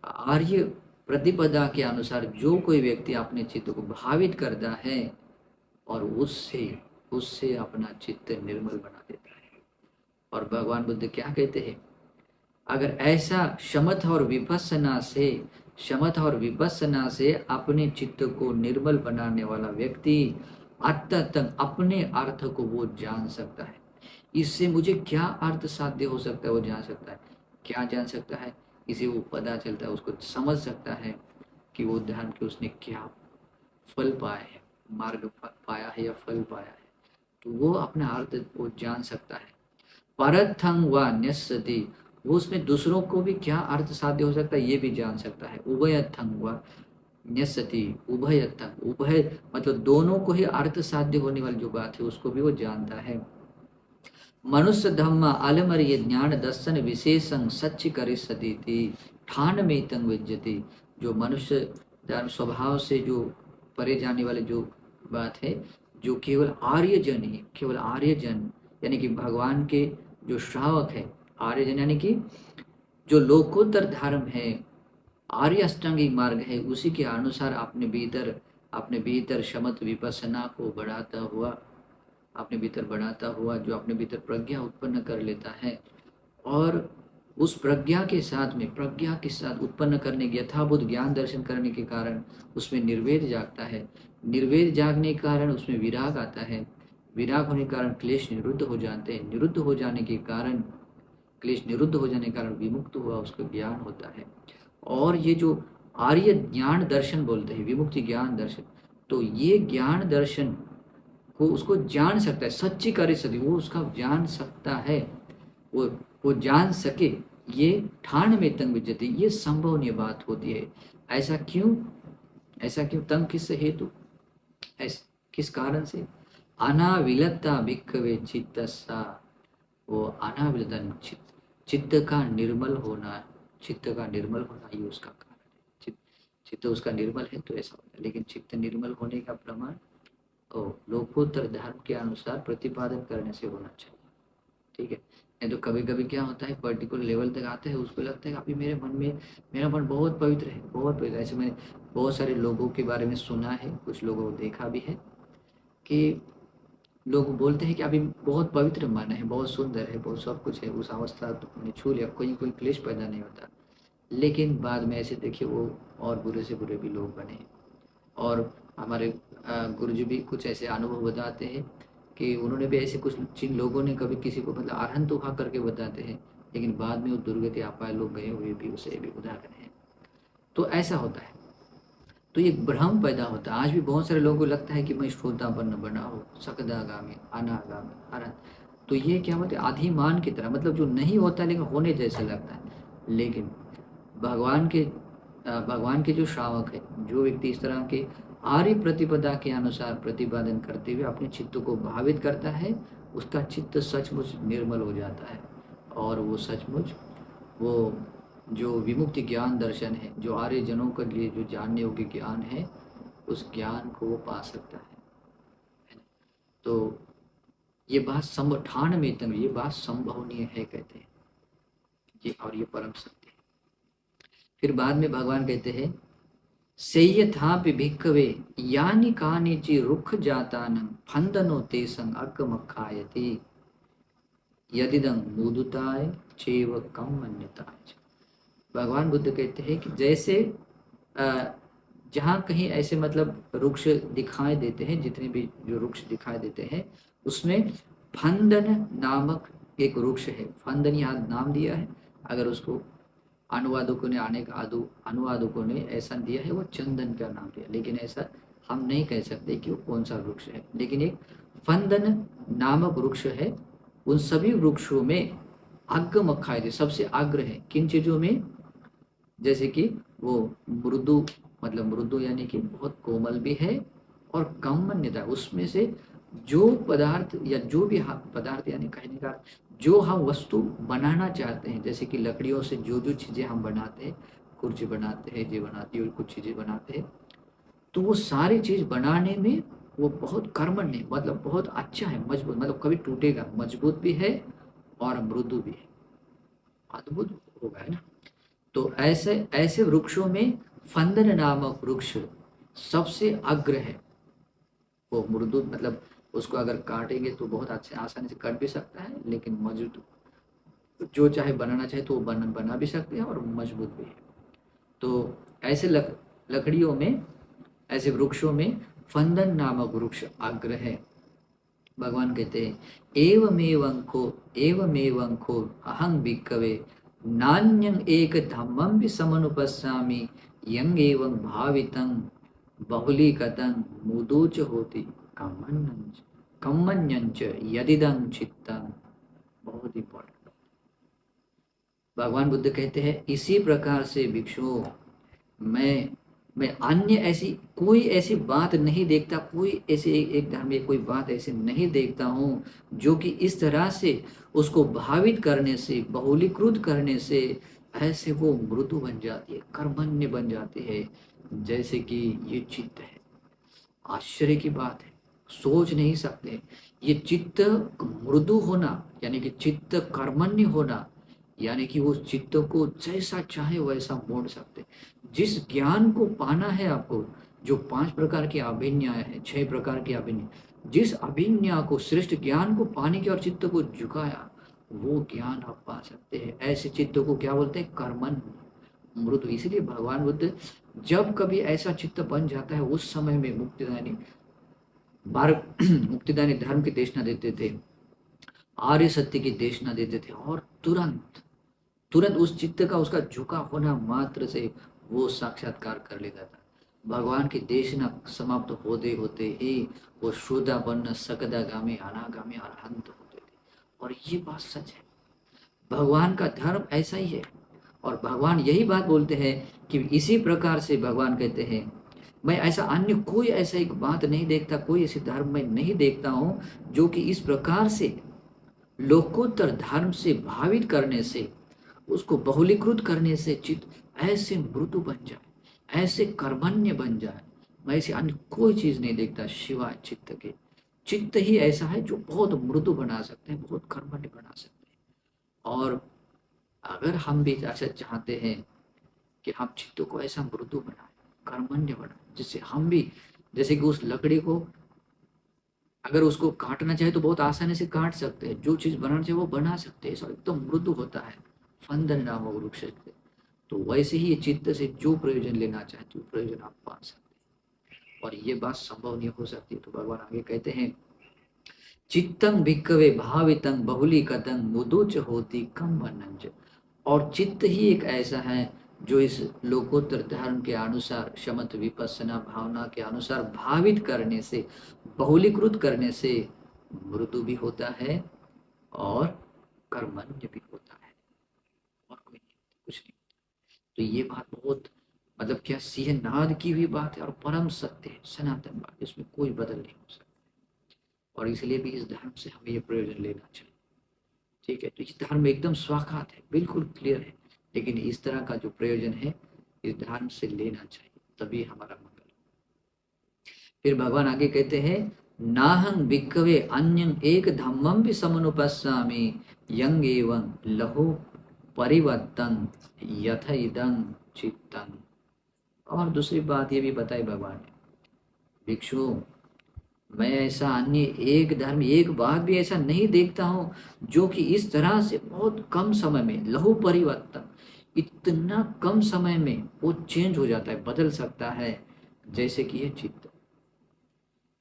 आर्य प्रतिपदा के अनुसार जो कोई व्यक्ति अपने चित्त को भावित करता है और उससे उससे अपना चित्त निर्मल बना देता है। और भगवान बुद्ध क्या कहते हैं? अगर ऐसा शमथ और विपස්සना से अपने चित्त को निर्मल बनाने वाला व्यक्ति अंततः अपने अर्थ को वो जान सकता है। इससे मुझे क्या अर्थ साध्य हो सकता है वो जान सकता है। क्या जान सकता है? इसे वो पता चलता है, उसको समझ सकता है कि वो धर्म के उसने क्या फल पाया है, मार्ग पाया है या फल पाया है। तो वो अपना अर्थ वो जान सकता है। परथं व न्यस्यति, वो उसमें दूसरों को भी क्या अर्थ साध्य हो सकता है ये भी जान सकता है। उभयथं व न्यस्यति, उभयथं, उभय मतलब दोनों को ही अर्थ साध्य होने वाली जो बात है उसको भी वो जानता है। मनुष्य धम्म अलमरिय ज्ञान दर्शन विशेषं सच्च करिष्यति ठान में तंग विज्जति, जो मनुष्य धर्म स्वभाव से जो परे जाने वाले जो बात है, जो केवल आर्यजन ही, केवल आर्यजन यानी कि भगवान के जो श्रावक है, आर्यजन यानी कि जो लोकोत्तर धर्म है, आर्य अष्टांगिक मार्ग है, उसी के अनुसार अपने भीतर शमत विपස්සना को बढ़ाता हुआ, अपने भीतर बढ़ाता हुआ, जो अपने भीतर प्रज्ञा उत्पन्न कर लेता है और उस प्रज्ञा के साथ उत्पन्न करने के यथाभूत ज्ञान दर्शन करने के कारण उसमें निर्वेद जागता है। निर्वेद जागने के कारण उसमें विराग आता है। विराग होने के कारण क्लेश निरुद्ध हो जाते हैं। निरुद्ध हो जाने के कारण विमुक्त हुआ उसको ज्ञान होता है। और ये जो आर्य ज्ञान दर्शन बोलते हैं, विमुक्ति ज्ञान दर्शन, तो ये ज्ञान दर्शन को उसको जान सकता है। सच्ची कार्य सदी वो उसका जान सकता है, वो जान सके, ये ठान में तंग विज्जति, ये संभवनीय बात होती है। ऐसा क्यों? तंग किस हेतु, किस कारण से? अनाविलता भिक्खवे चित्तस्सा, वो अनाविलता चित्त का निर्मल होना ये उसका कारण है। चित्त उसका निर्मल है तो ऐसा होता है। लेकिन चित्त निर्मल होने का प्रमाण लोकोत्तर धर्म के अनुसार प्रतिपादन करने से होना चाहिए। ठीक है, नहीं तो कभी कभी क्या होता है, पर्टिकुलर लेवल तक आते हैं, उसको लगता है अभी मेरा मन बहुत पवित्र है। ऐसे मैंने बहुत सारे लोगों के बारे में सुना है, कुछ लोगों को देखा भी है कि लोग बोलते हैं कि अभी बहुत पवित्र मन है, बहुत सुंदर है, बहुत सब कुछ है, उस अवस्था तुमने छू लिया, कोई क्लेश पैदा नहीं होता। लेकिन बाद में ऐसे देखिए वो और बुरे से बुरे भी लोग बने। और हमारे गुरुजी भी कुछ ऐसे अनुभव बताते हैं कि उन्होंने भी ऐसे कुछ, जिन लोगों ने कभी किसी को मतलब अरहंत उठा करके बताते हैं, लेकिन बाद में वो दुर्गति अपाय लोग गए हुए भी उसे भी उदाहरण है। तो ऐसा होता है, तो ये भ्रम पैदा होता है। आज भी बहुत सारे लोगों को लगता है कि मैं श्रोतापन्न बना हो, सकदागामी, अनागामी, अरहंत, तो ये क्या होता है, अधिमान की तरह, मतलब जो नहीं होता लेकिन होने जैसा लगता है। लेकिन भगवान के जो श्रावक है, जो व्यक्ति इस तरह के आर्य प्रतिपदा के अनुसार प्रतिपादन करते हुए अपने चित्त को भावित करता है, उसका चित्त सचमुच निर्मल हो जाता है और वो सचमुच वो जो विमुक्ति ज्ञान दर्शन है, जो आर्य जनों के लिए जो जानने योग्य ज्ञान है, उस ज्ञान को वो पा सकता है। तो ये बात ठान में तंग, ये बात संभवनीय है कहते हैं ये, और ये परम सत्य है। फिर बाद में भगवान कहते हैं सेयथापि भिक्खवे यानि कानिचि रुक्ख जातानं फंदनो तेसं अकमखायति यदिदं मुदुताय चेव कम मन्यताय। भगवान बुद्ध कहते हैं कि जैसे जहाँ कहीं ऐसे मतलब वृक्ष दिखाई देते हैं, जितने भी जो वृक्ष दिखाई देते हैं उसमें फंदन नामक एक वृक्ष है। फंदन यहाँ नाम दिया है, अगर उसको अनुवादकों ने अनेक अनुवादकों ने ऐसा दिया है, वो चंदन का नाम दिया, लेकिन ऐसा हम नहीं कह सकते कि वो कौन सा वृक्ष है। लेकिन एक फंदन नामक वृक्ष है। उन सभी वृक्षों में अग्गमखायदे सबसे अग्र है। किन चीजों में? जैसे कि वो मृदु, मतलब मृदु यानी कि बहुत कोमल भी है, और कमन्यता, उसमें से जो पदार्थ या जो भी पदार्थ यानी कहने का जो हम वस्तु बनाना चाहते हैं, जैसे कि लकड़ियों से जो जो चीजें हम बनाते हैं, कुर्सी बनाते हैं, ये बनाती है और कुछ चीजें बनाते हैं, तो वो सारी चीज बनाने में वो बहुत कर्मण्य, मतलब बहुत अच्छा है, मजबूत, मतलब कभी टूटेगा, मजबूत भी है और मृदु भी है। अद्भुत होगा, है ना। तो ऐसे ऐसे वृक्षों में फंदन नामक वृक्ष सबसे अग्र है। वो मृदु, मतलब उसको अगर काटेंगे तो बहुत अच्छे आसानी से कट भी सकता है, लेकिन मजबूत, जो चाहे बनाना चाहे तो वो बना भी सकते हैं, और मजबूत भी है। तो ऐसे लकड़ियों में, ऐसे वृक्षों में फंदन नामक वृक्ष अग्र है। भगवान कहते हैं एवमेवं को अहं भिक्खवे नान्यं एक धम्मं भी समनुपस्सामि यं एवं भावितं बहुलीकतं मुदोच होति कम्मन्यंच यदिदं चित्तं। बहुत इंपॉर्टेंट। भगवान बुद्ध कहते हैं इसी प्रकार से भिक्षु, मैं मैं अन्य ऐसी कोई ऐसी बात नहीं देखता, कोई ऐसे एक धर्म में कोई बात ऐसे नहीं देखता हूँ जो कि इस तरह से उसको भावित करने से, बहुलीकृत करने से ऐसे वो मृदु बन जाती है, कर्मण्य बन जाती है, जैसे कि ये चित्त है। आश्चर्य की बात है, सोच नहीं सकते। ये चित्त मृदु होना यानी कि चित्त कर्मण्य होना, यानी कि वो चित्त को जैसा चाहे वैसा मोड़ सकते। जिस ज्ञान को पाना है आपको, जो 5 प्रकार की अभिज्ञाएं हैं, 6 प्रकार की अभिज्ञा, जिस अभिज्ञा को, श्रेष्ठ ज्ञान को पाने के और चित्त को झुकाया, वो ज्ञान आप पा सकते हैं। ऐसे चित्त को क्या बोलते हैं? कर्मन मृदु। इसलिए भगवान बुद्ध जब कभी ऐसा चित्त बन जाता है, उस समय में मुक्तिदानी मार्ग मुक्तिदानी धर्म की देशना देते थे, आर्य सत्य की देशना देते थे, और तुरंत तुरंत उस चित्त का, उसका झुका होना मात्र से वो साक्षात्कार कर लेता था। भगवान की देशना समाप्त होते होते ही वो शुद्धापन्न सकदागामी अनागामी अरहंत होते थे। और ये बात सच है, भगवान का धर्म ऐसा ही है। और भगवान यही बात बोलते हैं कि इसी प्रकार से भगवान कहते हैं मैं ऐसा अन्य कोई ऐसा एक बात नहीं देखता, कोई ऐसे धर्म में नहीं देखता हूँ जो कि इस प्रकार से लोकोत्तर धर्म से भावित करने से, उसको बहुलीकृत करने से चित्त ऐसे मृदु बन जाए, ऐसे कर्मण्य बन जाए। मैं ऐसी अन्य कोई चीज नहीं देखता सिवाय चित्त के। चित्त ही ऐसा है जो बहुत मृदु बना सकते हैं, बहुत कर्मण्य बना सकते हैं। और अगर हम भी ऐसा चाहते हैं कि हम चित्त को ऐसा मृदु बनाए, कर्मण्य बनाए, जिससे हम भी, जैसे कि उस लकड़ी को अगर उसको काटना चाहे तो बहुत आसानी से काट सकते हैं, जो चीज बनाना चाहिए वो बना सकते हैं, एकदम मृदु होता है फंदन नामक वृक्ष से। तो वैसे ही ये चित्त से जो प्रयोजन लेना चाहे तो प्रयोजन आप पा सकते हैं, और ये बात संभव नहीं हो सकती। तो भगवान आगे कहते हैं चित्तं भिक्खवे भावितं बहुलीकतं मुदुच होती कम वर्णंज। और चित्त ही एक ऐसा है जो इस लोकोत्तर धर्म के अनुसार, शमत विपස්සना भावना के अनुसार भावित करने से, बहुलीकृत करने से मृदु भी होता है और कर्मण्य भी होता है, और कोई नहीं, कुछ नहीं। तो ये बात बहुत, मतलब क्या सिंहनाद की भी बात है और परम सत्य है, सनातन बात, इसमें कोई बदल नहीं हो सकता। और इसलिए भी इस धर्म से हमें ये प्रयोजन लेना चाहिए। ठीक है, तो इस धर्म एकदम स्वाखात है, बिल्कुल क्लियर है, लेकिन इस तरह का जो प्रयोजन है इस धर्म से लेना चाहिए, तभी हमारा मंगल। फिर भगवान आगे कहते हैं नाहं भिक्खवे अन्यं एक धम्मं भी समनुपस्सामि यं एवं लहो परिवर्तन यथ इदं चित्तं। और दूसरी बात ये भी बताई भगवान ने, भिक्षु मैं ऐसा अन्य एक धर्म, एक बात भी ऐसा नहीं देखता हूँ जो कि इस तरह से बहुत कम समय में लहू परिवर्तन, इतना कम समय में वो चेंज हो जाता है, बदल सकता है, जैसे कि ये चित्त।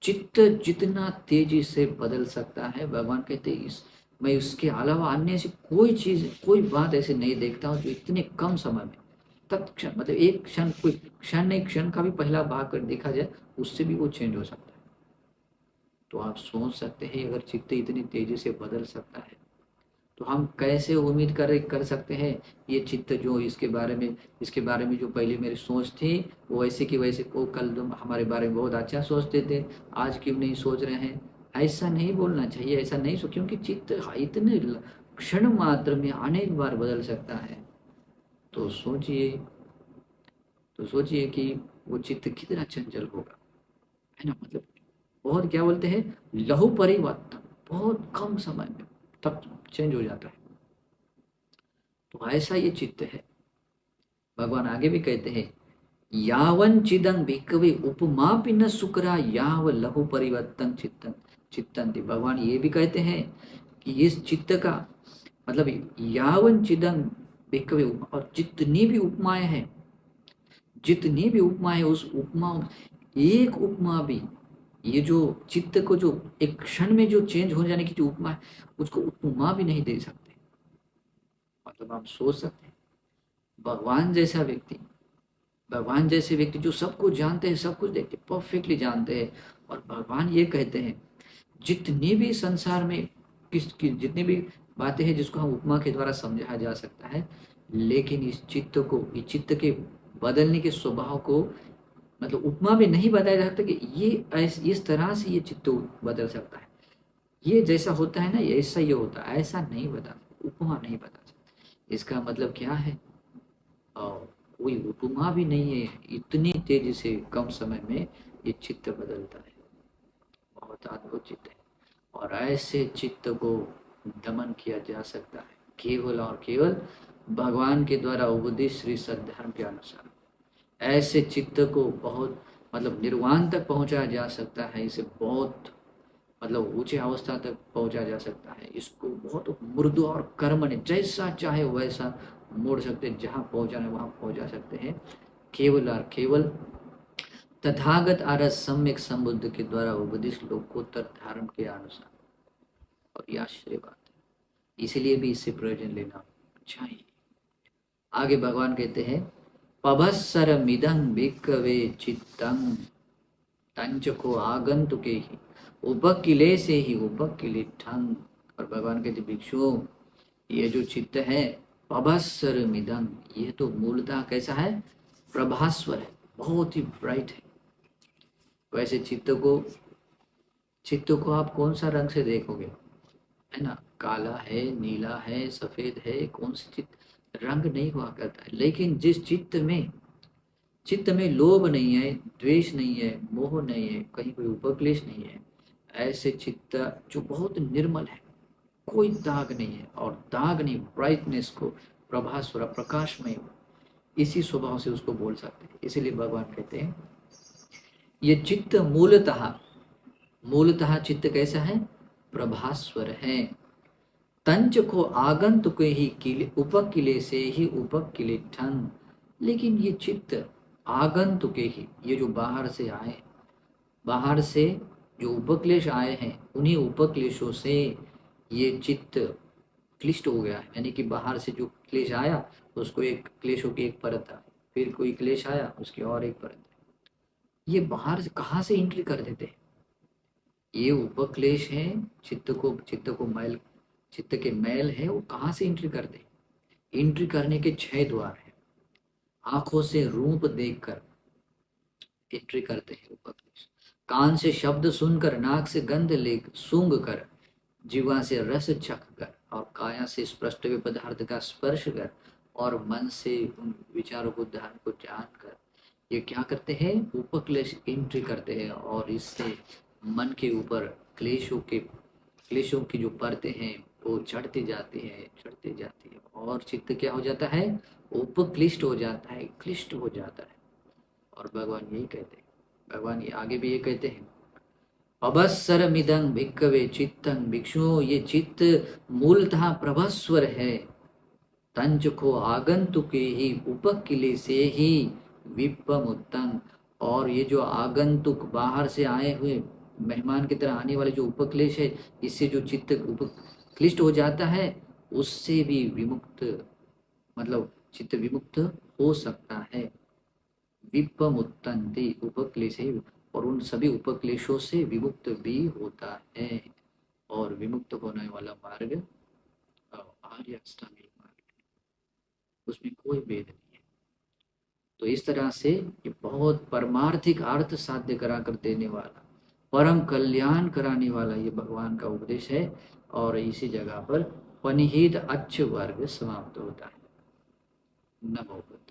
चित्त जितना तेजी से बदल सकता है, भगवान कहते हैं इस मैं उसके अलावा अन्य से कोई चीज़, कोई बात ऐसे नहीं देखता हूँ जो इतने कम समय में तत्क्षण, मतलब एक क्षण, कोई क्षण एक क्षण का भी पहला भाग कर देखा जाए उससे भी वो चेंज हो सकता है। तो आप सोच सकते हैं अगर चित्त इतनी तेजी से बदल सकता है तो हम कैसे उम्मीद कर सकते हैं ये चित्त जो इसके बारे में जो पहले मेरी सोच थी वो वैसे की वैसे, वो कल तुम हमारे बारे में बहुत अच्छा सोचते थे, आज क्यों नहीं सोच रहे हैं। ऐसा नहीं बोलना चाहिए, ऐसा नहीं सो, क्योंकि चित्त इतने क्षण मात्र में अनेक बार बदल सकता है। तो सोचिए, तो सोचिए कि वो चित्त कितना चंचल होगा, है ना। मतलब बहुत, क्या बोलते हैं, लहू परिवर्तन बहुत कम समय में तब चेंज हो जाता है। तो ऐसा ये चित्त है। भगवान आगे भी कहते हैं, यावन चिदं भिक्खवे उपमापि न सुकरा याव लहु परिवर्तन चित्तन चित्तन्ति। भगवान ये भी कहते हैं कि इस चित्त का मतलब यावन चिदं भिक्खवे, और जितनी भी उपमाएं हैं, जितनी भी उपमाएं, उस उपमा, एक उपमा भी, ये जो चित्त को जो एक क्षण में जो चेंज हो जाने की जो उपमा है उसको उपमा भी नहीं दे सकते। मतलब आप सोच सकते हैं, भगवान जैसा व्यक्ति, भगवान जैसे व्यक्ति जो सब कुछ जानते हैं, सब कुछ देखते, परफेक्टली जानते हैं, और भगवान ये कहते हैं जितनी भी संसार में जितनी भी बातें हैं जिसको हम उपमा के द्वारा समझाया जा सकता है, लेकिन इस चित्त को, इस चित्त के बदलने के स्वभाव को, मतलब उपमा में नहीं बताया जा सकता कि ये इस तरह से ये चित्त बदल सकता है, ये जैसा होता है ना ऐसा ये होता है, ऐसा नहीं बता, उपमा नहीं बता सकता। इसका मतलब क्या है, और कोई उपमा भी नहीं है, इतनी तेजी से कम समय में ये चित्त बदलता है। बहुत अद्भुत चित्त है, और ऐसे चित्त को दमन किया जा सकता है केवल और केवल भगवान के द्वारा उपदेश श्री सद्धर्म के अनुसार। ऐसे चित्त को बहुत, मतलब निर्वाण तक पहुंचाया जा सकता है, इसे बहुत, मतलब ऊंचे अवस्था तक पहुंचा जा सकता है। इसको बहुत मृदु और कर्म ने जैसा चाहे वैसा मोड़ सकते हैं, जहाँ पहुंचाना वहां पहुंचा सकते हैं, केवल और केवल तथागत आर्य सम्यक संबुद्ध के द्वारा उपदिष्ट लोकोत्तर धर्म के अनुसार। और यह आश्चर्य बात है, इसलिए भी इससे प्रयोजन लेना चाहिए। आगे भगवान कहते हैं, पभस्सर मिदं भिक्खवे चित्तं तंच को आगंतुके ही उपकिले से ही उपकिलिठं। और भगवान कहते, भिक्षु ये जो चित्त है पभस्सर मिदं, ये तो मूलतः कैसा है, प्रभास्वर है, बहुत ही ब्राइट है। वैसे चित्त को आप कौन सा रंग से देखोगे, है ना, काला है, नीला है, सफेद है, कौन सी चित्त रंग नहीं हुआ करता है। लेकिन जिस चित्त में लोभ नहीं है, द्वेष नहीं है, मोह नहीं है, कहीं कोई उपक्लेश नहीं है, ऐसे चित्त जो बहुत निर्मल है, कोई दाग नहीं है, और दाग नहीं, ब्राइटनेस को, प्रभास्वर प्रकाशमय, इसी स्वभाव से उसको बोल सकते हैं। इसीलिए भगवान कहते हैं ये चित्त मूलतः चित्त कैसा है, प्रभास्वर है। तंच को आगंतुक ही किले उपकिले से ही उपकिले ठन। लेकिन ये चित्त आगंतुक ही, ये जो बाहर से आए, बाहर से जो उपक्लेश आए हैं, उन्हीं उपक्लेशों से ये चित्त क्लिष्ट हो गया है। यानी कि बाहर से जो क्लेश आया उसको एक क्लेशों की एक परत आई, फिर कोई क्लेश आया उसकी और एक परत, ये बाहर से कहाँ से एंट्री कर देते हैं, ये उपक्लेश है, चित्त के मैल है, वो कहाँ से एंट्री करते, एंट्री करने के 6 द्वार हैं। आंखों से रूप देखकर एंट्री करते हैं उपक्लेश, कान से शब्द सुनकर, नाक से गंध ले सूंघ कर, जीवा से रस चख कर, और काया से स्पष्ट पदार्थ का स्पर्श कर, और मन से उन विचारों को, ध्यान को जान कर, ये क्या करते हैं, उपक्लेश एंट्री करते हैं। और इससे मन के ऊपर क्लेशों की जो परतें हैं वो चढ़ती जाती है, और चित्त क्या हो जाता है, उपक्लिष्ट हो जाता है, क्लिष्ट हो जाता है। और भगवान यही कहते हैं, भगवान ये आगे भी ये कहते हैं, अभस्सर मिदं भिक्खवे चित्तं, भिक्षु ये चित्त मूलतः प्रभस्वर है। तंच को आगंतुके ही उपकिले से ही विपमुत्तंग, और ये जो आगंतुक बाहर से आए हुए मेहमान की तरह आने वाले जो उपक्लेश है, इससे जो चित्त क्लिष्ट हो जाता है उससे भी विमुक्त, मतलब चित्त विमुक्त हो सकता है। विपमुत्तन्ति उपक्लेशे, और उन सभी उपक्लेशों से विमुक्त भी होता है। और विमुक्त होने वाला मार्ग आर्य अष्टांगिक मार्ग है, उसमें कोई भेद नहीं है। तो इस तरह से ये बहुत परमार्थिक अर्थ साध्य करा कर देने वाला, परम कल्याण कराने वाला ये भगवान का उपदेश है। और इसी जगह पर पनिहित अच्छ वर्ग समाप्त होता है। नमो बुद्ध।